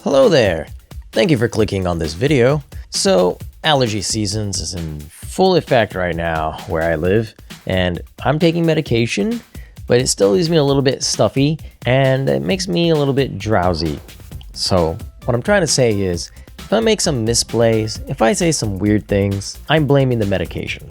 Hello there! Thank you for clicking on this video. So, allergy seasons is in full effect right now where I live, and I'm taking medication, but it still leaves me a little bit stuffy, and it makes me a little bit drowsy. So, what I'm trying to say is, if I make some misplays, if I say some weird things, I'm blaming the medication.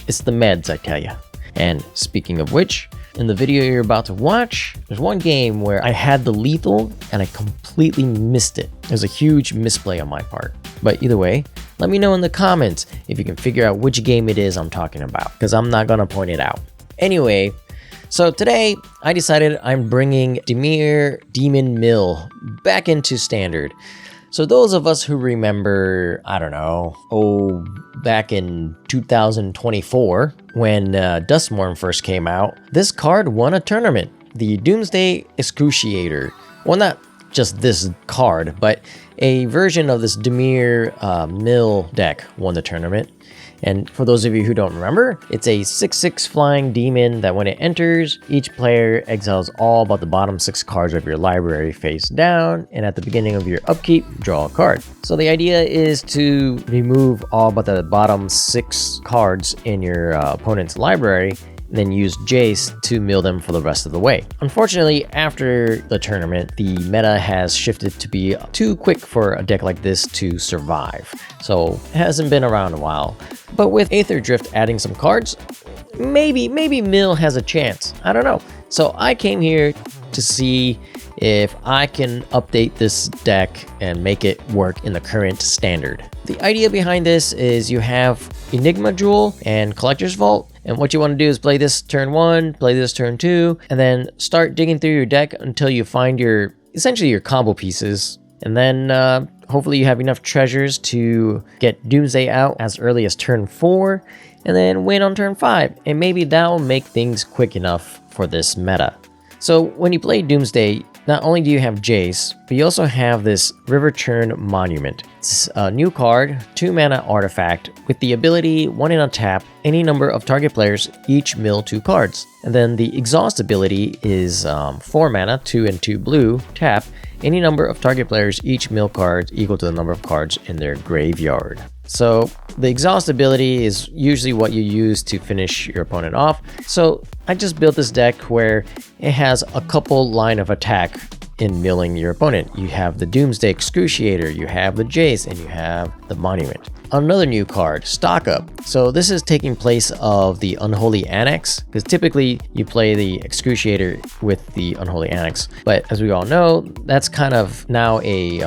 It's the meds, I tell ya. And speaking of which, in the video you're about to watch, there's one game where I had the lethal and I completely missed it. There's a huge misplay on my part. But either way, let me know in the comments if you can figure out which game it is I'm talking about, because I'm not gonna point it out. Anyway, so today I decided I'm bringing Dimir Demon Mill back into standard. So those of us who remember, I don't know, back in 2024, when Dustmorn first came out, this card won a tournament, the Doomsday Excruciator. Well, not just this card, but a version of this Dimir Mill deck won the tournament. And for those of you who don't remember, it's a 6/6 flying demon that when it enters, each player exiles all but the bottom 6 cards of your library face down, and at the beginning of your upkeep, draw a card. So the idea is to remove all but the bottom 6 cards in your opponent's library, and then use Jace to mill them for the rest of the way. Unfortunately, after the tournament, the meta has shifted to be too quick for a deck like this to survive. So it hasn't been around a while. But with Aetherdrift adding some cards, maybe Mill has a chance. I don't know. So I came here to see if I can update this deck and make it work in the current standard. The idea behind this is you have Enigma Jewel and Collector's Vault, and what you want to do is play this turn 1, play this turn 2, and then start digging through your deck until you find essentially your combo pieces. And then hopefully you have enough treasures to get Doomsday out as early as turn 4, and then win on turn 5. And maybe that will make things quick enough for this meta. So when you play Doomsday, not only do you have Jace, but you also have this River Churn Monument. It's a new card, 2 mana artifact, with the ability 1 in a tap, any number of target players, each mill 2 cards. And then the Exhaust ability is 4 mana, 2 and 2 blue, tap, any number of target players, each mill cards equal to the number of cards in their graveyard. So the Exhaust ability is usually what you use to finish your opponent off. So I just built this deck where it has a couple line of attack in milling your opponent. You have the Doomsday Excruciator, you have the Jace, and you have the Monument. Another new card, Stock Up. So this is taking place of the Unholy Annex, because typically you play the Excruciator with the Unholy Annex. But as we all know, that's kind of now a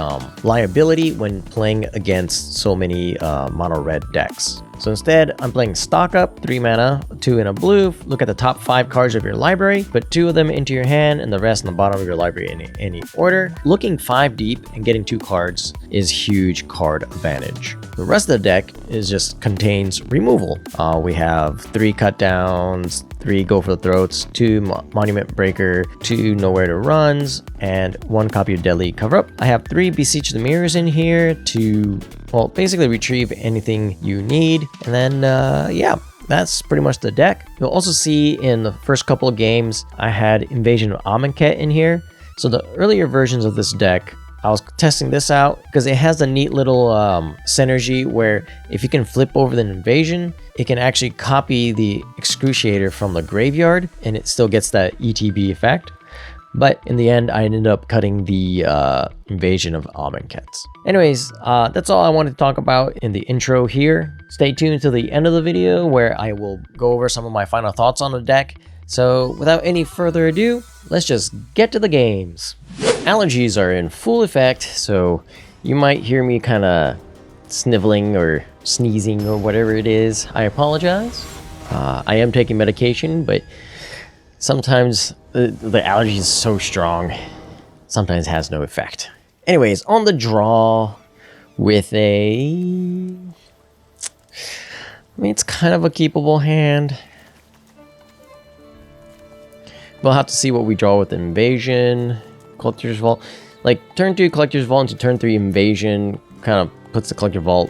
liability when playing against so many mono red decks. So instead, I'm playing Stock Up, 3 mana, 2 in a blue. Look at the top 5 cards of your library, put 2 of them into your hand and the rest in the bottom of your library in any order. Looking 5 deep and getting 2 cards is huge card advantage. The rest of the deck contains removal. We have 3 cut downs, 3 go for the throats, 2 monument breaker, 2 nowhere to runs, and 1 copy of deadly cover up. I have 3 beseech the mirrors in here to, well, basically retrieve anything you need. And then, yeah, that's pretty much the deck. You'll also see in the first couple of games, I had Invasion of Amonkhet in here. So the earlier versions of this deck, I was testing this out because it has a neat little synergy where if you can flip over the invasion, it can actually copy the Excruciator from the graveyard and it still gets that ETB effect. But in the end, I ended up cutting the Invasion of Amonkhet. Anyways, that's all I wanted to talk about in the intro here. Stay tuned to the end of the video where I will go over some of my final thoughts on the deck. So without any further ado, let's just get to the games. Allergies are in full effect, so you might hear me kind of sniveling or sneezing or whatever it is. I apologize. I am taking medication, but sometimes the allergy is so strong, sometimes it has no effect. Anyways, on the draw with it's kind of a keepable hand. We'll have to see what we draw with Invasion, Collector's Vault. Like, turn 2 Collector's Vault into turn 3 Invasion kind of puts the Collector Vault.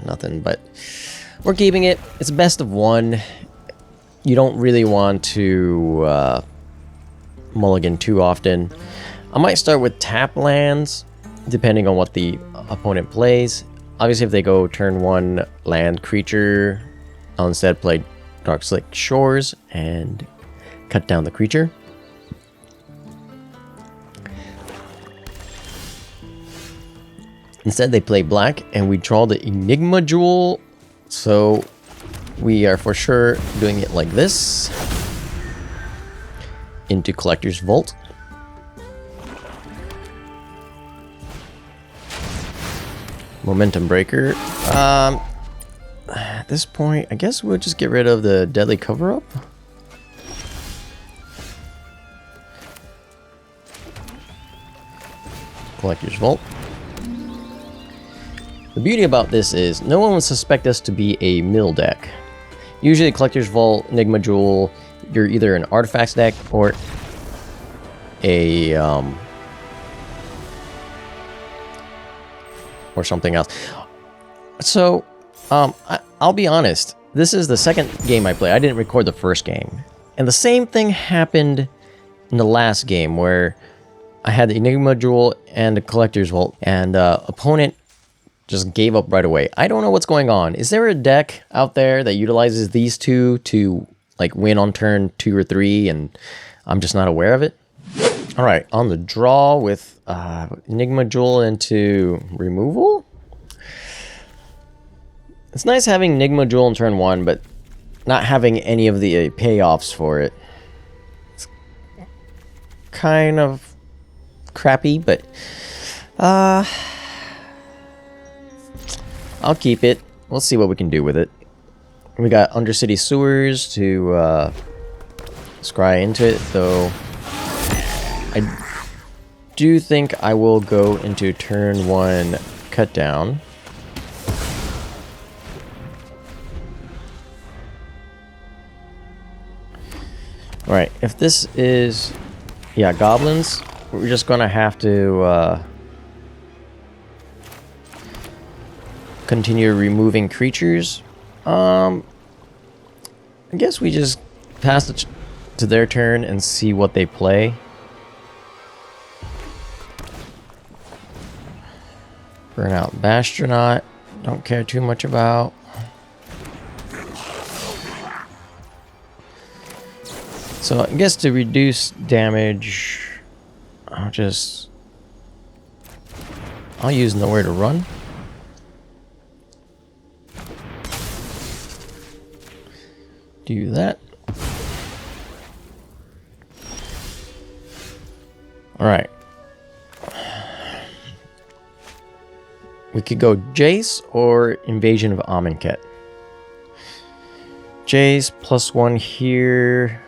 Nothing, but we're keeping it. It's a best of 1. You don't really want to mulligan too often. I might start with tap lands, depending on what the opponent plays. Obviously, if they go turn 1 land creature, I'll instead play Darkslick Shores and cut down the creature. Instead, they play black, and we draw the Enigma Jewel. So we are for sure doing it like this. Into Collector's Vault. Momentum Breaker. At this point, I guess we'll just get rid of the Deadly Cover-Up. Collector's Vault. The beauty about this is no one would suspect us to be a mill deck. Usually Collector's Vault, Enigma Jewel, you're either an artifacts deck or a or something else. So I'll be honest, this is the second game I played. I didn't record the first game. And the same thing happened in the last game where I had the Enigma Jewel and the Collector's Vault, and opponent just gave up right away. I don't know what's going on. Is there a deck out there that utilizes these two to like win on turn 2 or 3 and I'm just not aware of it? All right, on the draw with Enigma Jewel into removal. It's nice having Enigma Jewel in turn 1, but not having any of the payoffs for it. It's kind of crappy, but I'll keep it. We'll see what we can do with it. We got Undercity Sewers to scry into it, though I do think I will go into turn 1 cut down. Alright, if this is, yeah, goblins, we're just gonna have to continue removing creatures. I guess we just pass it to their turn and see what they play. Burn out Bastronaut. Don't care too much about. So I guess to reduce damage, I'll use Nowhere to Run. Do that. Alright. We could go Jace or Invasion of Amonkhet. Jace +1 here.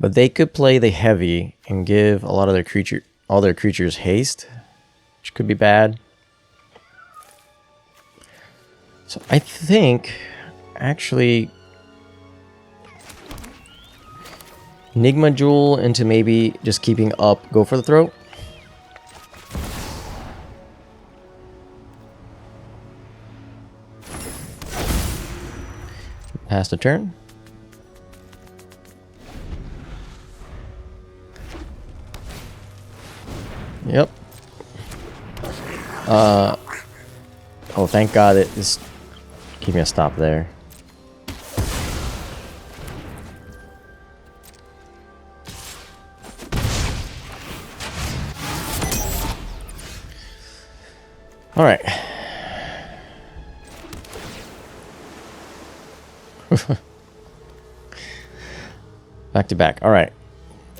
But they could play the heavy and give a lot of all their creatures haste, which could be bad. So I think actually Enigma Jewel into maybe just keeping up Go for the Throat. Pass the turn. Yep. Oh, thank God it is keeping a stop there. All right. Back to back. All right.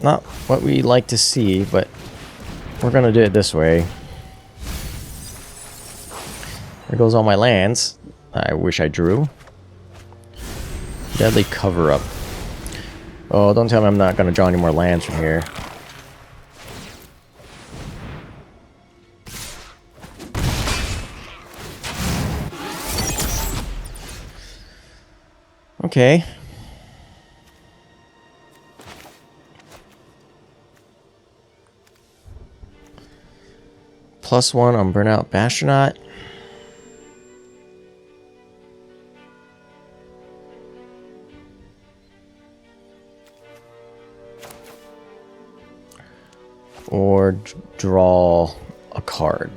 Not what we like to see, but we're gonna do it this way. There goes all my lands. I wish I drew. Deadly Cover-Up. Oh, don't tell me I'm not gonna draw any more lands from here. Okay. +1 on Burnout Bastronaut. or draw a card.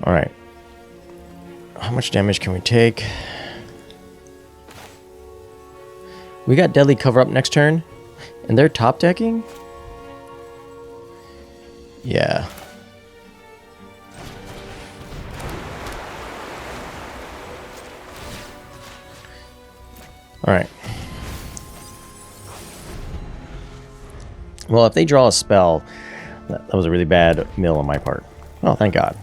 Alright. How much damage can we take? We got Deadly Cover Up next turn, and they're top decking? Yeah. Alright. Well, if they draw a spell, that was a really bad mill on my part. Oh, thank God.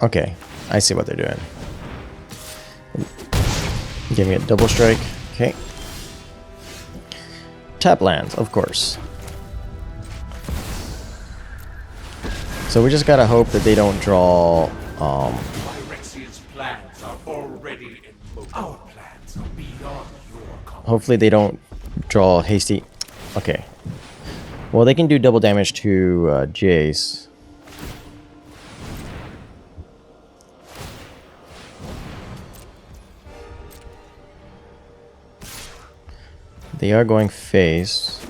Okay, I see what they're doing. Give me a double strike. Okay. Tap lands, of course. So we just gotta hope that they don't draw. Phyrexian's plans are already in motion. Our plans are beyond your comprehension. Hopefully they don't draw hasty. Okay. Well, they can do double damage to Jace. They are going face.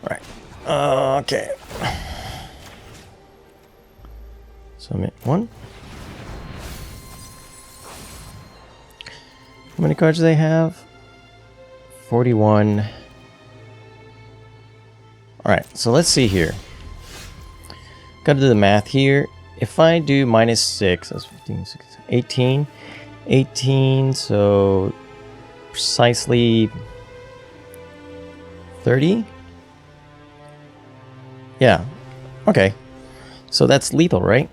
Right. Okay. Summit 1. How many cards do they have? 41. Alright, so let's see here. Gotta do the math here. If I do -6, that's 15, 16, 18. 18, so precisely 30? Yeah. Okay. So that's lethal, right?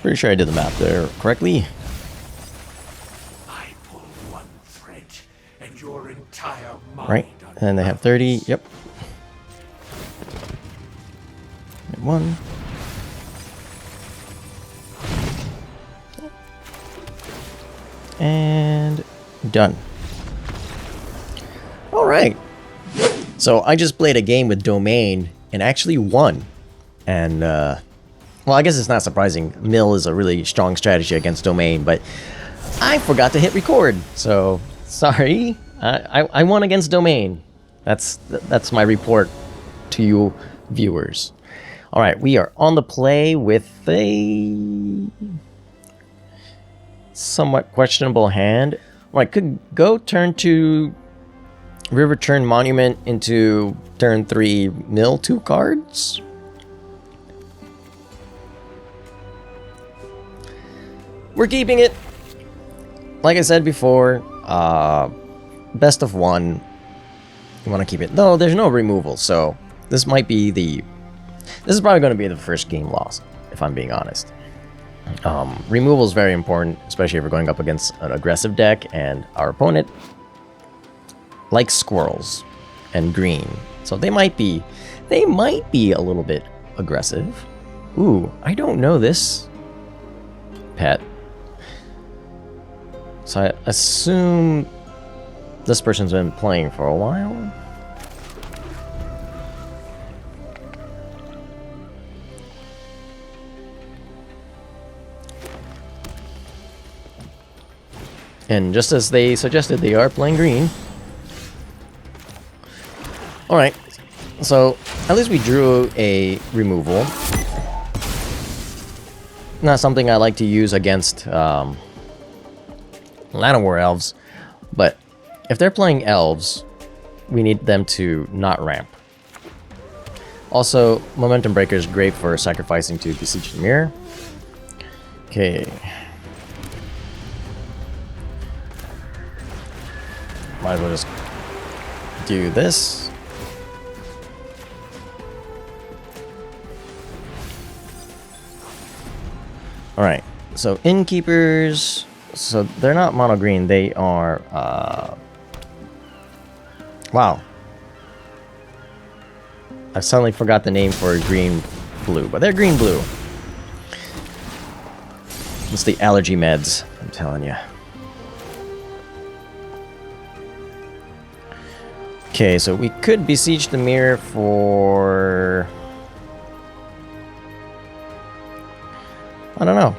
Pretty sure I did the math there correctly. I pull one thread, and your entire mind. Right. And they have 30. Yep. 1. And done. All right. So I just played a game with Domain and actually won. And, well, I guess it's not surprising. Mill is a really strong strategy against Domain, but I forgot to hit record. So, sorry. I won against Domain. That's my report to you viewers. All right, we are on the play with a somewhat questionable hand. Well, I could go turn 2 River Turn Monument into turn 3 mill 2 cards. We're keeping it. Like I said before, best of 1. You want to keep it. Though there's no removal, so this might be the... This is probably going to be the first game lost, if I'm being honest. Removal is very important, especially if we're going up against an aggressive deck, and our opponent likes squirrels and green, so they might be a little bit aggressive. Ooh, I don't know this pet, so I assume this person's been playing for a while. And just as they suggested, they are playing green. Alright, so at least we drew a removal. Not something I like to use against Llanowar elves, but if they're playing elves, we need them to not ramp. Also, Momentum Breaker is great for sacrificing to Beseech Dimir. Okay. Might as well just do this. Alright, so Innkeepers, so they're not mono green, they are, wow. I suddenly forgot the name for green blue, but they're green blue. It's the allergy meds, I'm telling you. Okay, so we could besiege the mirror for... I don't know.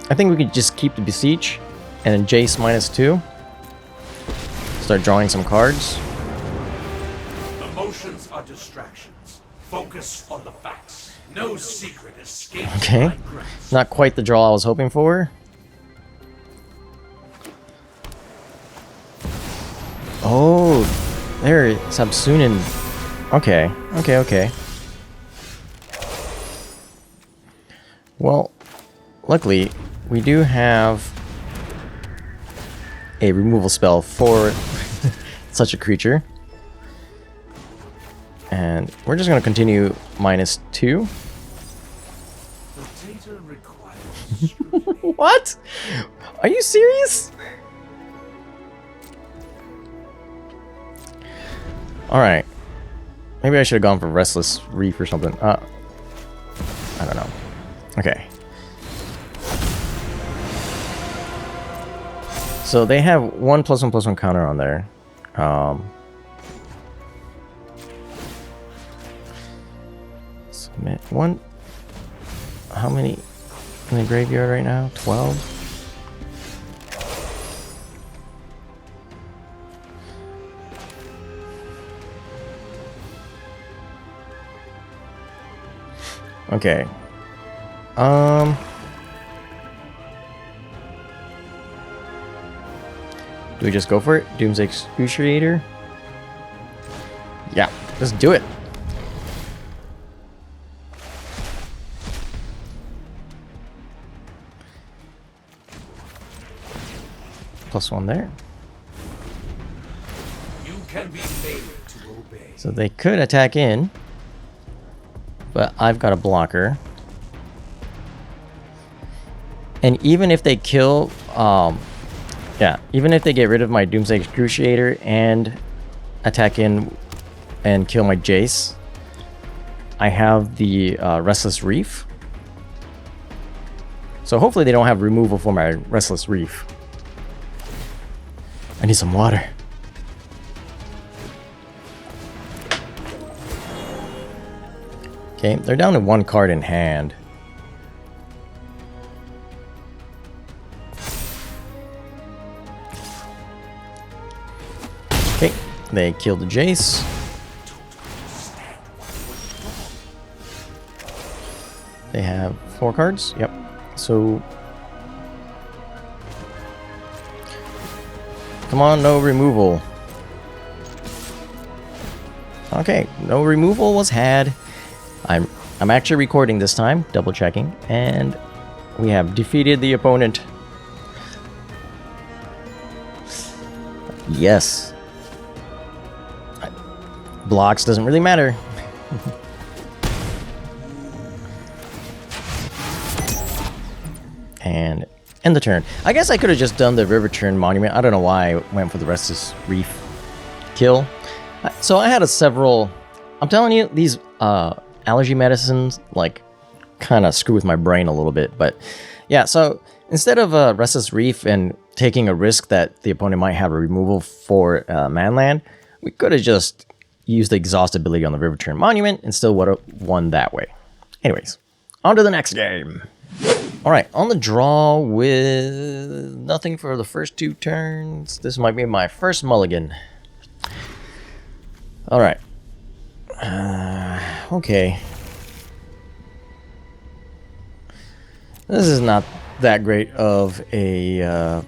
I think we could just keep the besiege and then Jace -2. Start drawing some cards. Emotions are distractions. Focus on the facts. No secret escapes Okay. my grasp. Not quite the draw I was hoping for. Oh, there, Sabsunin. Okay, okay. Well, luckily, we do have a removal spell for such a creature. And we're just going to continue -2. The data requires What? Are you serious? Alright. Maybe I should have gone for Restless Reef or something. I don't know. Okay. So they have 1+1/+1 counter on there. Submit one. How many in the graveyard right now? 12? Okay. Do we just go for it? Doomsday Excruciator? Yeah, let's do it. +1 there. You can be made to obey. So they could attack in, but I've got a blocker. And even if they kill, yeah, even if they get rid of my Doomsday Excruciator and attack in and kill my Jace, I have the Restless Reef. So hopefully they don't have removal for my Restless Reef. I need some water. Okay, they're down to 1 card in hand. Okay, they killed the Jace. They have 4 cards. Yep. So come on, no removal. Okay, no removal was had. I'm actually recording this time, double checking, and we have defeated the opponent. Yes. Blocks doesn't really matter. And end the turn. I guess I could have just done the River Turn Monument. I don't know why I went for the Restless Reef kill. So I had several... I'm telling you, these allergy medicines, like, kind of screw with my brain a little bit. But yeah, so instead of Restless Reef and taking a risk that the opponent might have a removal for Manland, we could have just used the exhaust ability on the River Turn Monument and still would have won that way. Anyways, on to the next game. Alright, on the draw with nothing for the first 2 turns. This might be my first mulligan. Alright. Okay. This is not that great of a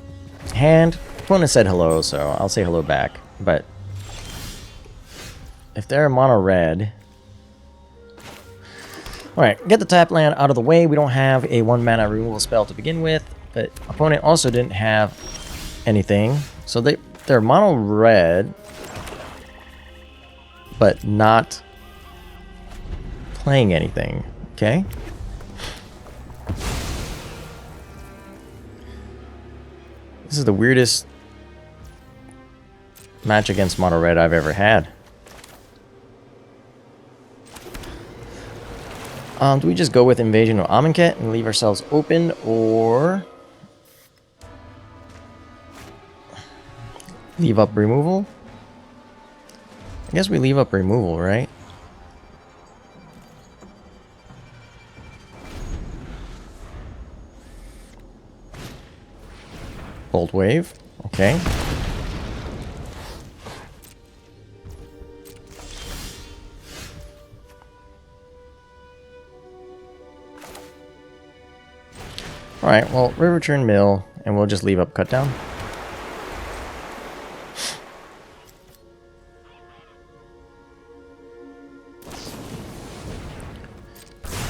hand. Opponent said hello, so I'll say hello back. But if they're mono red... Alright, get the tap land out of the way. We don't have a 1-mana removal spell to begin with, but opponent also didn't have anything. So they're mono red, but not playing anything. Okay? This is the weirdest match against mono red I've ever had. Do we just go with Invasion of Amonkhet and leave ourselves open, or... Leave up removal? I guess we leave up removal, right? Bolt wave. Okay. Alright, well, river turn mill, and we'll just leave up cut down.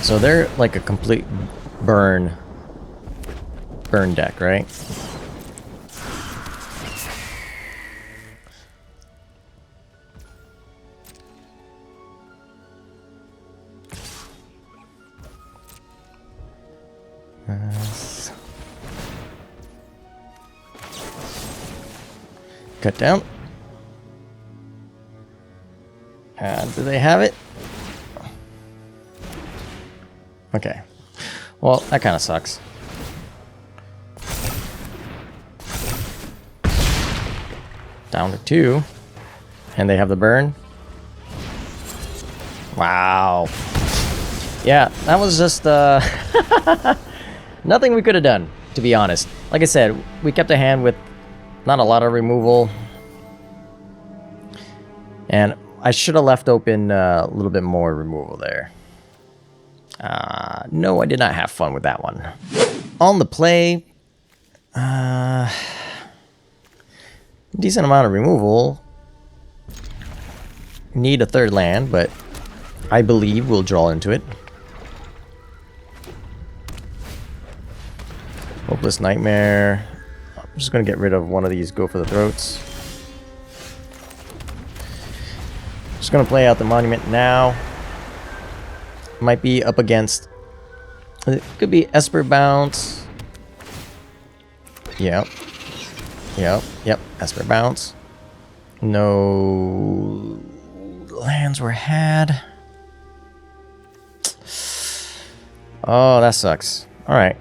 So they're like a complete burn deck, right? Cut down. Do they have it? Okay. Well, that kind of sucks. Down to 2. And they have the burn. Wow. Yeah, that was just nothing we could have done, to be honest. Like I said, we kept a hand with not a lot of removal. And I should have left open a little bit more removal there. No, I did not have fun with that one. On the play, decent amount of removal. Need a third land, but I believe we'll draw into it. Hopeless Nightmare. I'm just going to get rid of one of these Go for the Throats. Just going to play out the Monument now. Might be up against... It could be Esper Bounce. Yep. Esper Bounce. No lands were had. Oh, that sucks. Alright.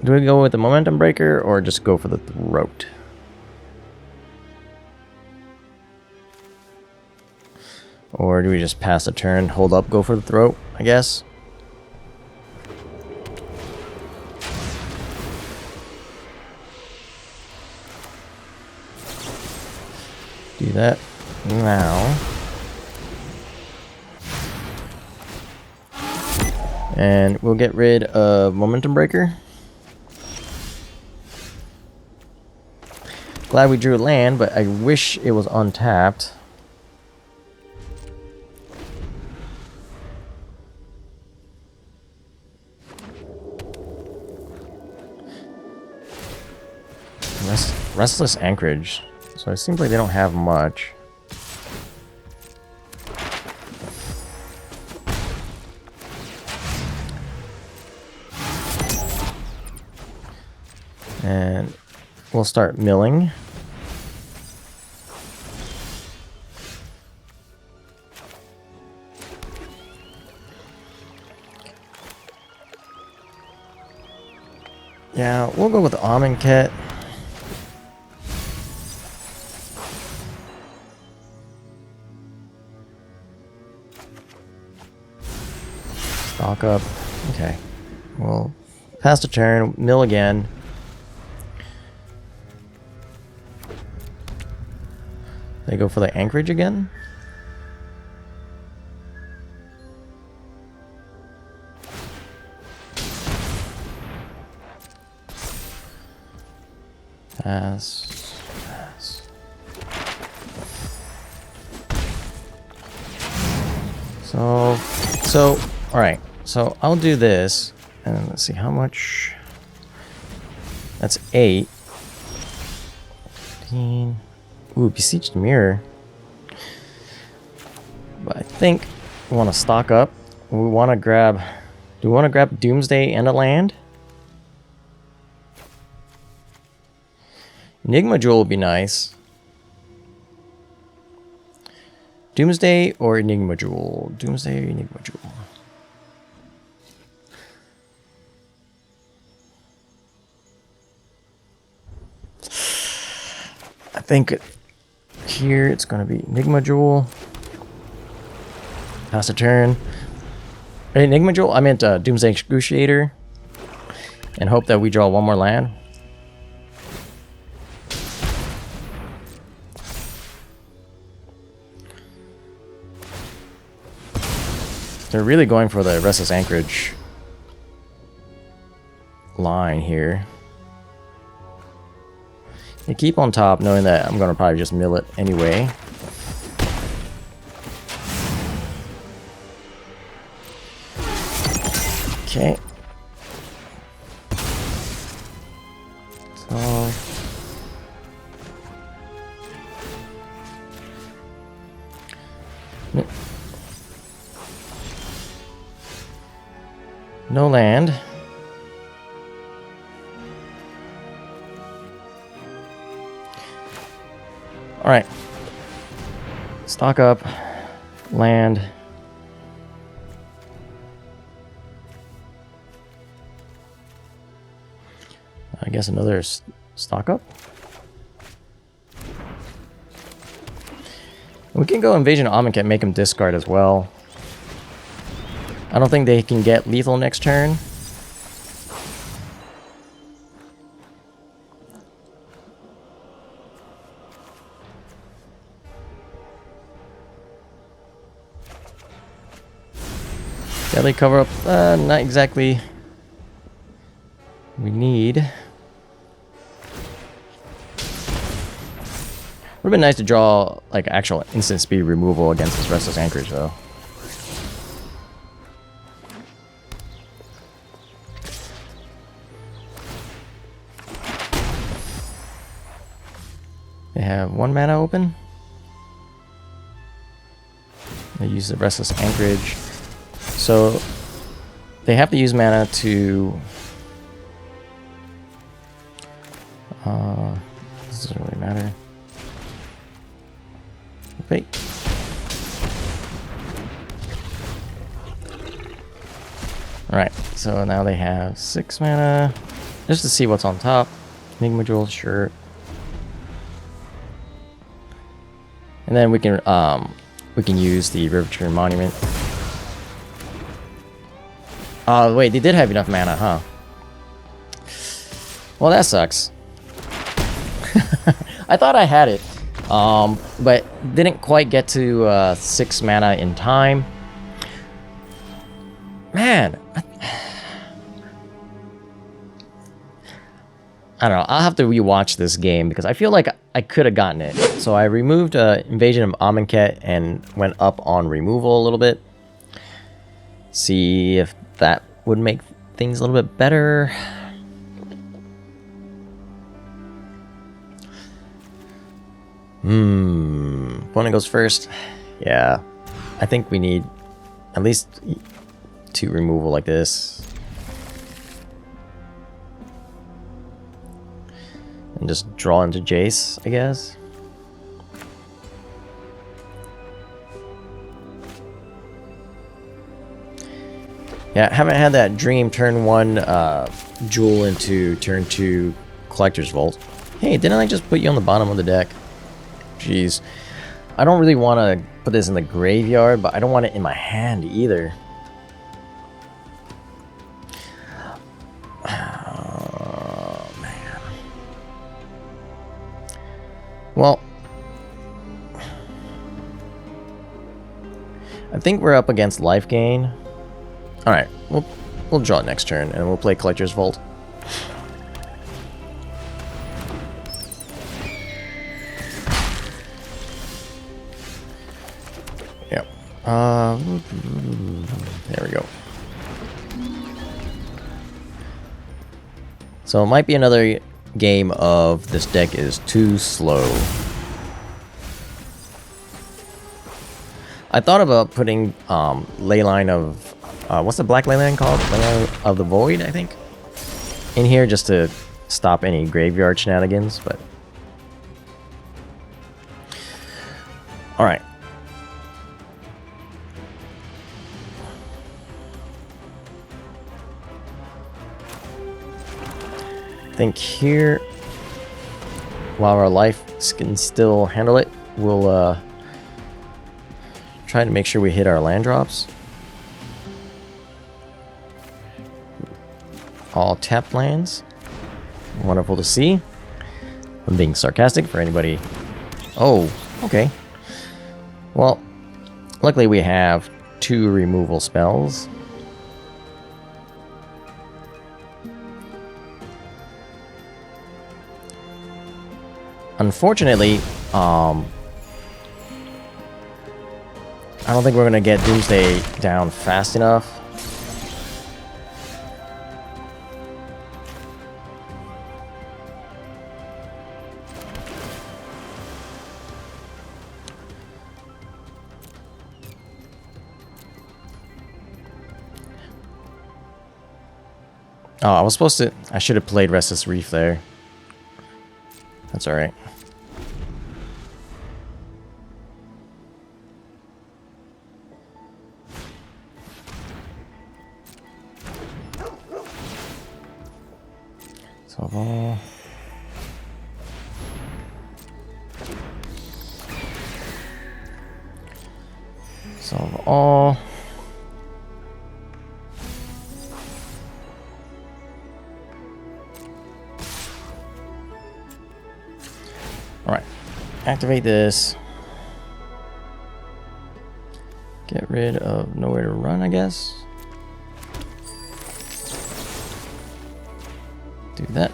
Do we go with the Momentum Breaker or just go for the Throat? Or do we just pass the turn, hold up, go for the Throat, I guess? Do that now. And we'll get rid of Momentum Breaker. Glad we drew land, but I wish it was untapped. Restless Anchorage. So it seems like they don't have much. And we'll start milling. Yeah, we'll go with the Amonkhet. Stock up. Okay. Well, pass the turn, mill again. They go for the Anchorage again. Pass. So, all right. So I'll do this, and let's see how much. That's 8. 15. Ooh, Besieged Dimir. But I think we want to stock up. We want to grab. Do we want to grab Doomsday and a land? Enigma Jewel would be nice. Doomsday or Enigma Jewel? Doomsday or Enigma Jewel? I think here it's going to be Enigma Jewel. Pass a turn. Enigma Jewel? I meant Doomsday Excruciator. And hope that we draw one more land. They're really going for the Restless Anchorage line here. They keep on top, knowing that I'm going to probably just mill it anyway. Okay. So... no land. Alright. Stock up. Land. I guess another stock up. We can go Invasion of Amonkhet and make him discard as well. I don't think they can get lethal next turn. Deadly cover up, not exactly we need. Would have been nice to draw like actual instant speed removal against this Restless Anchorage though. They have 1 mana open. They use the Restless Anchorage. So they have to use mana to this doesn't really matter. Wait. Alright, so now they have 6 mana. Just to see what's on top. Enigma Jewel, sure. And then we can use the River Monument. Oh wait, they did have enough mana, huh? Well, that sucks. I thought I had it, but didn't quite get to 6 mana in time. Man, I don't know. I'll have to rewatch this game because I feel like I could have gotten it. So I removed Invasion of Amonkhet and went up on removal a little bit. See if that would make things a little bit better. Opponent goes first. Yeah, I think we need at least 2 removal like this. And just draw into Jace, I guess. Yeah, I haven't had that dream turn 1 Jewel into turn 2 Collector's Vault. Hey, didn't I just put you on the bottom of the deck? Jeez. I don't really want to put this in the graveyard, but I don't want it in my hand either. Oh, man. Well, I think we're up against life gain. Alright, we'll draw it next turn, and we'll play Collector's Vault. Yep. There we go. So it might be another game of this deck is too slow. I thought about putting Leyline of... what's the black Leyline called? Leyline of the Void, I think? In here just to stop any graveyard shenanigans, but... Alright. I think here, while our life can still handle it, we'll try to make sure we hit our land drops. All tapped lands. Wonderful to see. I'm being sarcastic for anybody. Oh, okay. Well, luckily we have 2 removal spells. Unfortunately, I don't think we're gonna get Doomsday down fast enough. Oh, I should have played Restless Reef there. That's alright. Solve all. Solve all. Alright. Activate this. Get rid of nowhere to run, I guess. Do that.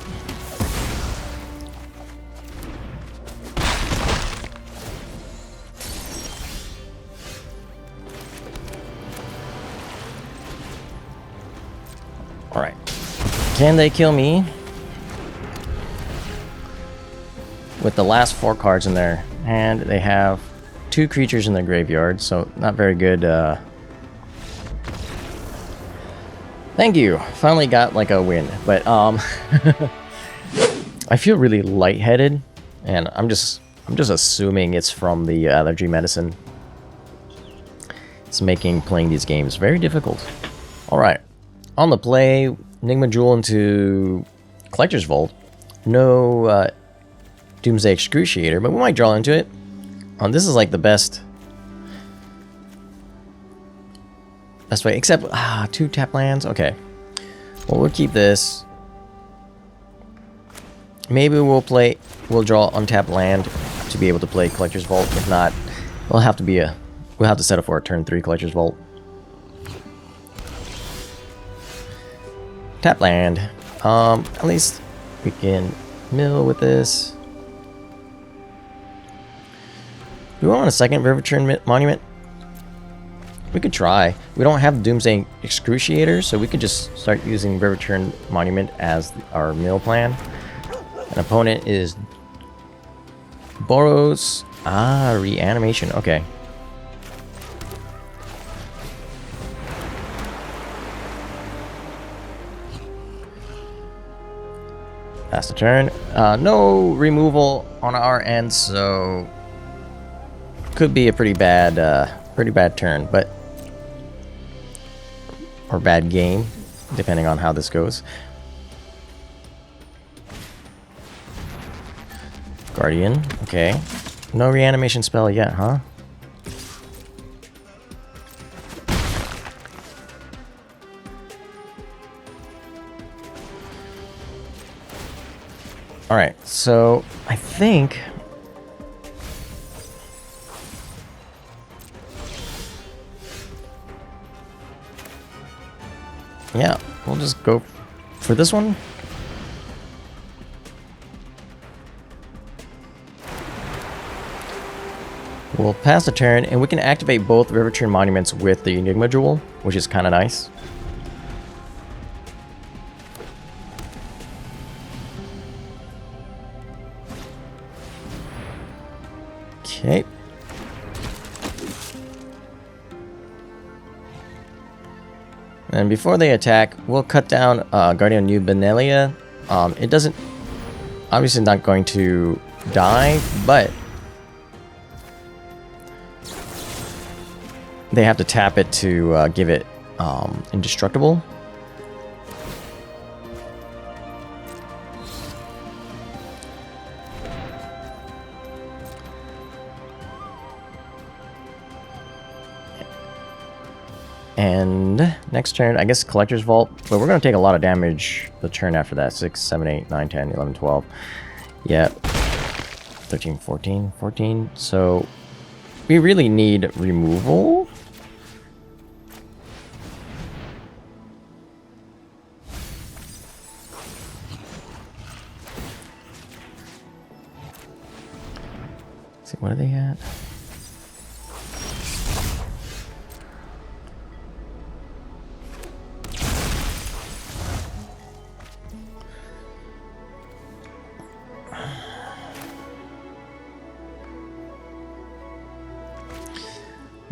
Alright. Can they kill me? With the last 4 cards in their hand, they have 2 creatures in their graveyard, so not very good. Thank you. Finally got like a win, but I feel really lightheaded, and I'm just assuming it's from the allergy medicine. It's making playing these games very difficult. All right, on the play, Enigma Jewel into Collector's Vault. No Doomsday Excruciator, but we might draw into it. This is like the best way, except 2 tap lands. Okay, well, we'll keep this. Maybe we'll draw untapped land to be able to play Collector's Vault. If not, we'll have to set up for a turn 3 Collector's Vault. Tap land. At least we can mill with this. Do we want a second Riverturn Monument? We could try. We don't have Doomsday Excruciator, so we could just start using Riverturn Monument as our mill plan. An opponent is Boros. Reanimation. Okay. Pass the turn. No removal on our end, so could be a pretty bad turn, but or bad game, depending on how this goes. Guardian. Okay. No reanimation spell yet, huh? Alright, so I think yeah, we'll just go for this one. We'll pass the turn, and we can activate both Riverturn Monuments with the Enigma Jewel, which is kind of nice. Okay. And before they attack, we'll cut down Guardian New Benelia. It doesn't... obviously not going to die, but they have to tap it to give it indestructible. And next turn, I guess Collector's Vault, but we're going to take a lot of damage the turn after that. 6, 7, 8, 9, 10, 11, 12. Yep. 13, 14, 14. So we really need removal. Let's see, what are they at?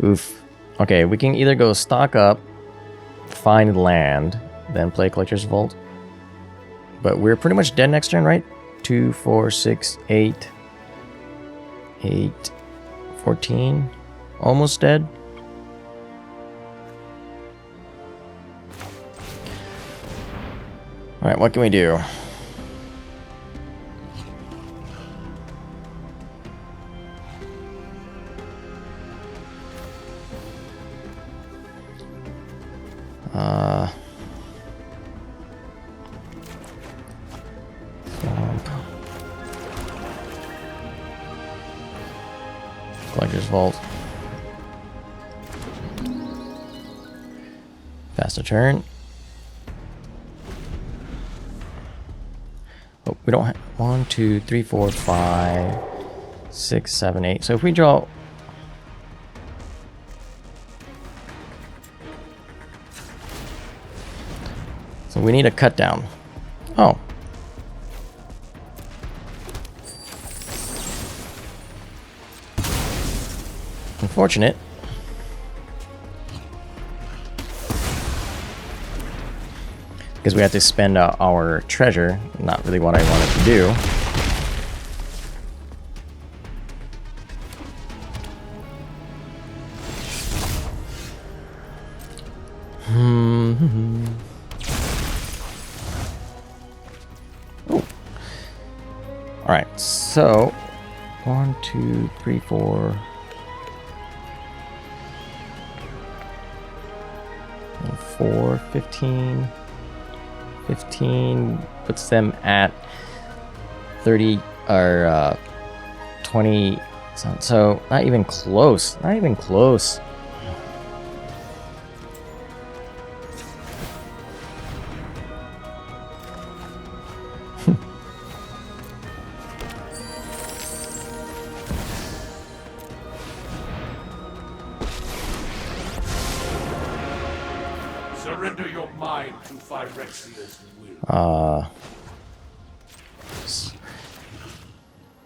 Oof. Okay, we can either go stock up, find land, then play Collector's Vault. But we're pretty much dead next turn, right? 2, 4, 6, 8, 8, 14. Almost dead. Alright, what can we do? Swamp. Collector's Vault. Faster turn. Oh, we don't have 1, 2, 3, 4, 5, 6, 7, 8. So if we draw. So we need a cut down. Oh. Unfortunate. Because we have to spend our treasure. Not really what I wanted to do. Oh. Alright, so 1, 2, 3, 4. 4, 15. 15 puts them at 30 or 20. So not even close. Not even close. Surrender your mind to Phyrexia's will.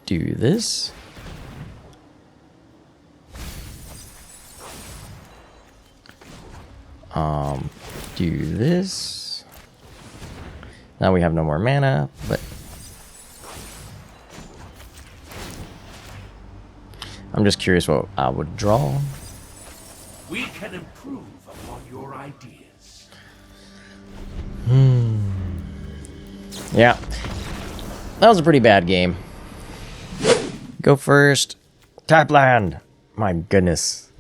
Do this. Do this. Now we have no more mana, but I'm just curious what I would draw. We can improve upon your ideas. Yeah. That was a pretty bad game. Go first. Tap land. My goodness.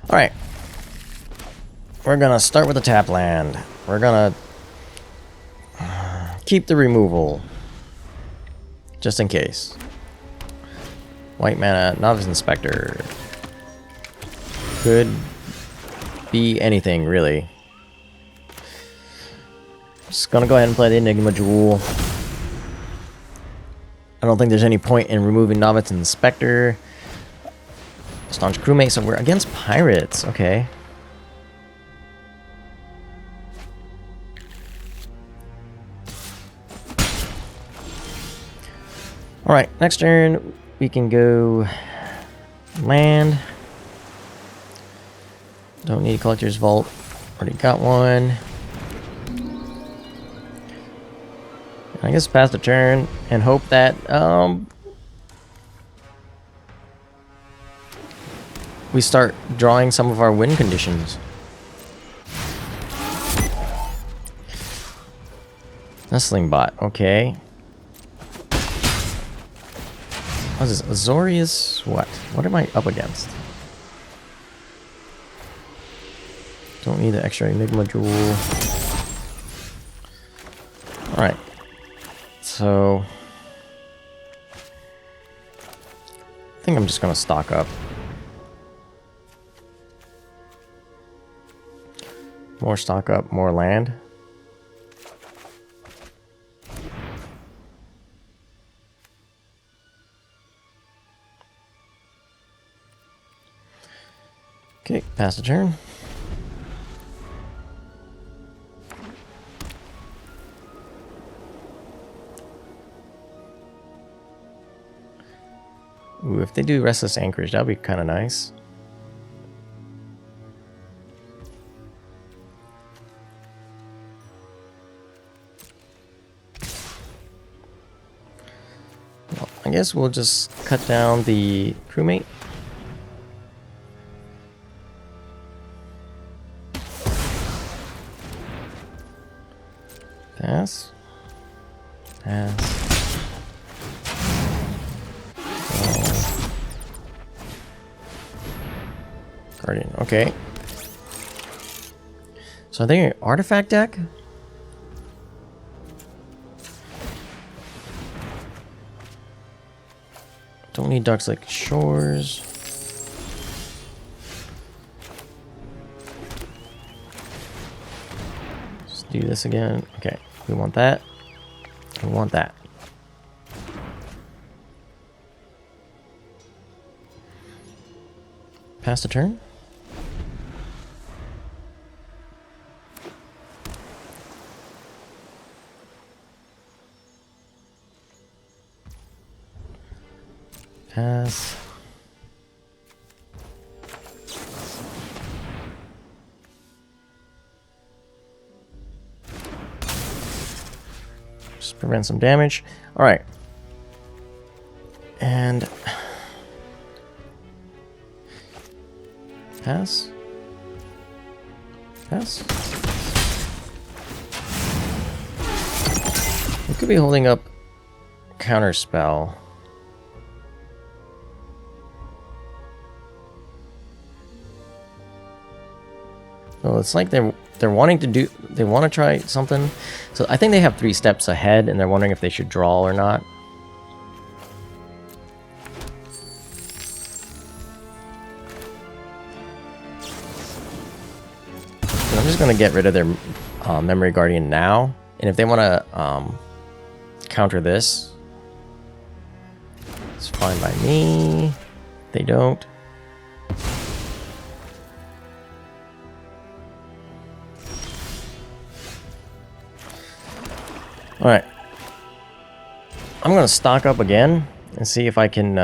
Alright. We're gonna start with the tap land. We're gonna keep the removal. Just in case. White mana, Novice Inspector. Could be anything, really. Just gonna go ahead and play the Enigma Jewel. I don't think there's any point in removing Novice Inspector. Staunch Crewmate, so we're against pirates. Okay. Alright, next turn we can go land. Don't need Collector's Vault. Already got one. I guess pass the turn and hope that we start drawing some of our win conditions. Nestling Bot, okay. What is this? Azorius? What? What am I up against? Don't need the extra Enigma Jewel. Alright. So I think I'm just gonna stock up. More stock up, more land. Okay, pass the turn. Ooh, if they do Restless Anchorage, that'd be kind of nice. Well, I guess we'll just cut down the crewmate. Pass. Pass. Oh. Guardian. Okay. So I think an artifact deck? Don't need Ducks Lake Shores. Let's do this again. Okay. We want that. We want that. Pass the turn. Pass. Just prevent some damage. All right. And pass. Pass. We could be holding up counter spell. So it's like they're wanting to do, they want to try something. So I think they have 3 steps ahead and they're wondering if they should draw or not. So I'm just going to get rid of their Memory Guardian now. And if they want to counter this, it's fine by me. They don't. Alright. I'm going to stock up again and see if I can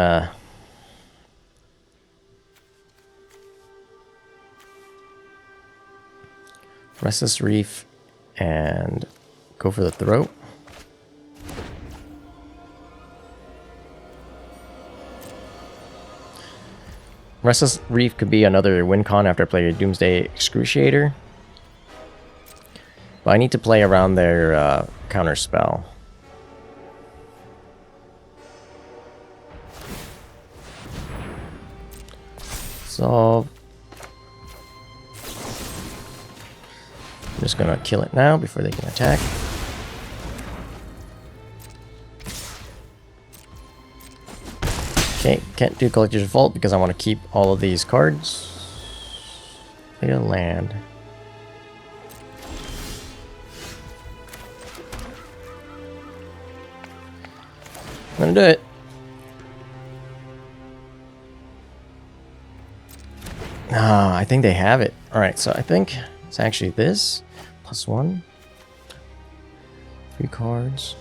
Restless Reef and go for the throat. Restless Reef could be another win con after I play a Doomsday Excruciator. But I need to play around their counter spell. So I'm just gonna kill it now before they can attack. Okay, can't do Collector's Vault because I want to keep all of these cards. Play a land. I'm gonna do it. Ah, I think they have it. Alright, so I think it's actually this. +1. 3 cards.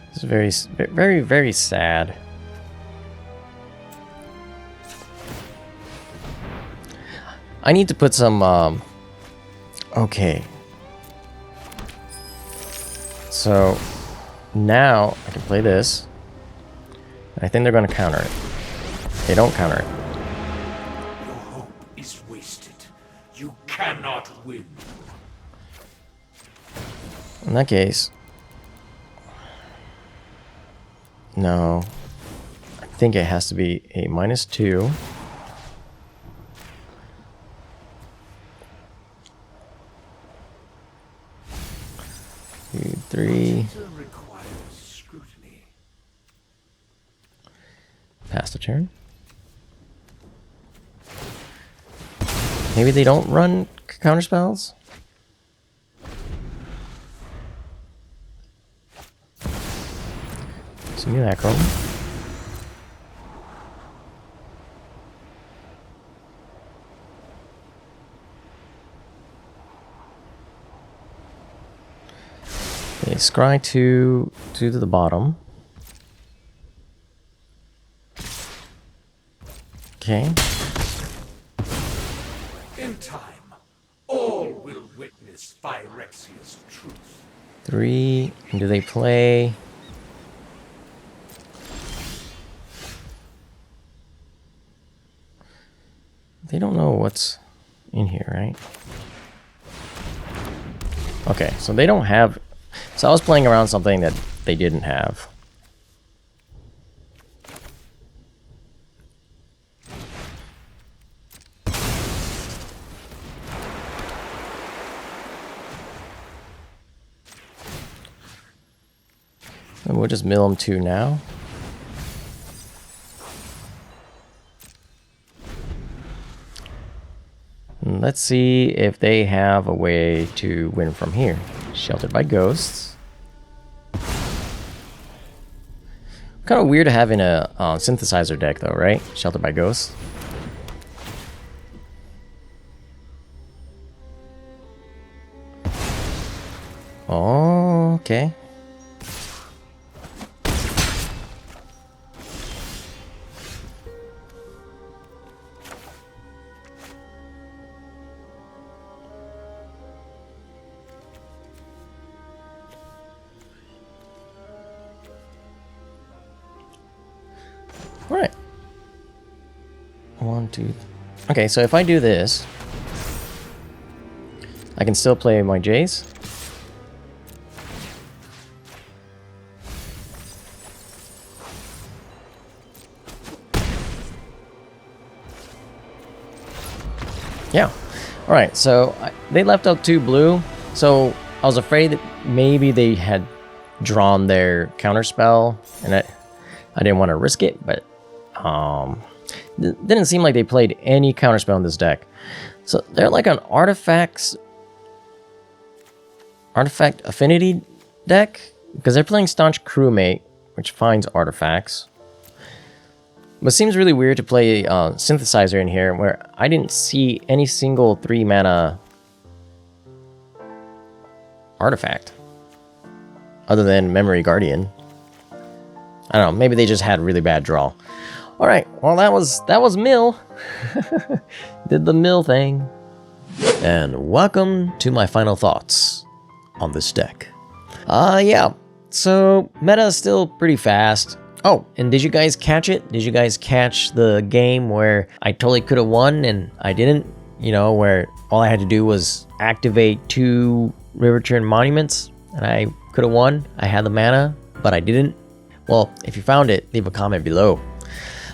This is very, very sad. I need to put some, okay. So now I can play this. I think they're going to counter it. They don't counter it. Your hope is wasted. You cannot win. In that case, no. I think it has to be a -2. 2, 3. Requires scrutiny. Pass the turn. Maybe they don't run counter spells? So new Acro. Okay, scry two to the bottom. Okay. In time, all will witness Phyrexia's truth. 3. And do they play? They don't know what's in here, right? Okay, so they don't have... So I was playing around something that they didn't have. And we'll just mill them 2 now. And let's see if they have a way to win from here. Sheltered by ghosts. Kind of weird to have in a synthesizer deck though, right? Sheltered by ghosts. Oh, okay. Alright. 1, 2. Okay, so if I do this, I can still play my Jays. Yeah. Alright, so they left out 2 blue, so I was afraid that maybe they had drawn their counterspell, and I didn't want to risk it, but didn't seem like they played any counterspell in this deck. So they're like an artifact affinity deck, because they're playing Staunch Crewmate, which finds artifacts. But it seems really weird to play Synthesizer in here, where I didn't see any single 3 mana artifact, other than Memory Guardian. I don't know, maybe they just had really bad draw. Alright, well that was Mill. Did the Mill thing. And welcome to my final thoughts on this deck. Yeah, so meta is still pretty fast. Oh, and did you guys catch it? Did you guys catch the game where I totally could have won and I didn't? You know, where all I had to do was activate 2 Riverturn Monuments and I could have won. I had the mana, but I didn't. Well, if you found it, leave a comment below.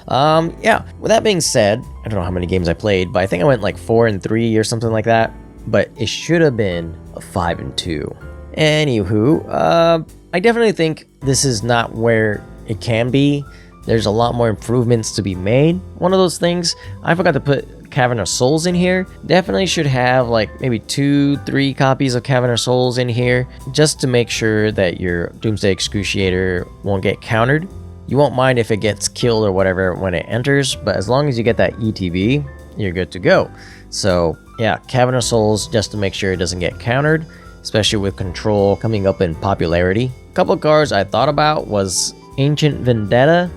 Yeah, with that being said, I don't know how many games I played, but I think I went like 4-3 or something like that. But it should have been a 5-2. Anywho, I definitely think this is not where it can be. There's a lot more improvements to be made. One of those things, I forgot to put Cavern of Souls in here. Definitely should have like maybe 2-3 copies of Cavern of Souls in here, just to make sure that your Doomsday Excruciator won't get countered. You won't mind if it gets killed or whatever when it enters, but as long as you get that ETB, you're good to go. So yeah, Cavern of Souls, just to make sure it doesn't get countered, especially with Control coming up in popularity. A couple of cards I thought about was Ancient Vendetta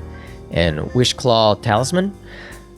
and Wishclaw Talisman.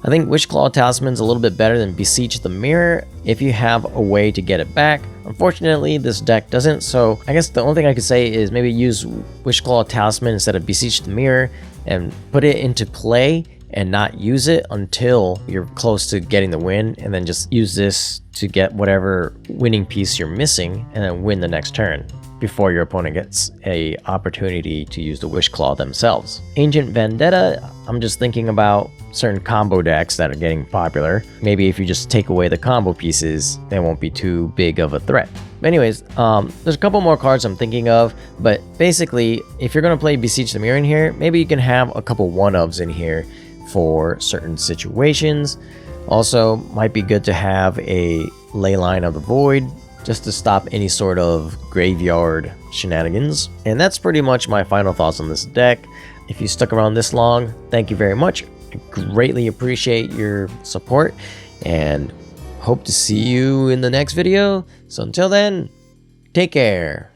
I think Wishclaw Talisman's a little bit better than Beseech the Mirror if you have a way to get it back. Unfortunately, this deck doesn't, so I guess the only thing I could say is maybe use Wishclaw Talisman instead of Beseech the Mirror and put it into play and not use it until you're close to getting the win, and then just use this to get whatever winning piece you're missing and then win the next turn. before your opponent gets a opportunity to use the Wish Claw themselves. Ancient Vendetta, I'm just thinking about certain combo decks that are getting popular. Maybe if you just take away the combo pieces, they won't be too big of a threat. But anyways, there's a couple more cards I'm thinking of, but basically, if you're going to play Beseech the Mirror in here, maybe you can have a couple one-ofs in here for certain situations. Also, might be good to have a Leyline of the Void, just to stop any sort of graveyard shenanigans. And that's pretty much my final thoughts on this deck. If you stuck around this long, thank you very much. I greatly appreciate your support and hope to see you in the next video. So until then, take care.